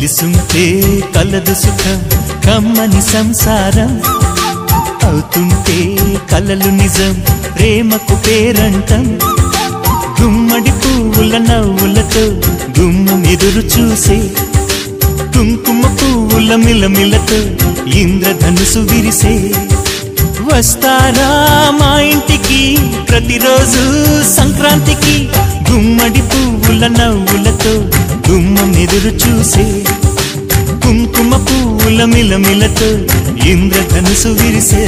కలిసుంటే కలదు సుఖం కమ్మని సంసారం అవుతుంటే కలలు నిజం ప్రేమకు పేరంటం గుమ్మడి పువ్వుల నవ్వులతో గుమ్మం ఎదురు చూసే కుంకుమ పువ్వుల మిలమిలతో ఇంద్రధనుసు విరిసే వస్తారా మా ఇంటికి ప్రతిరోజు సంక్రాంతికి గుమ్మడి పువ్వుల నవ్వులతో గుమ్మం ఎదురు చూసే కుంకుమ పువ్వుల మిలమిలతో ఇంద్రధనుసు విరిసే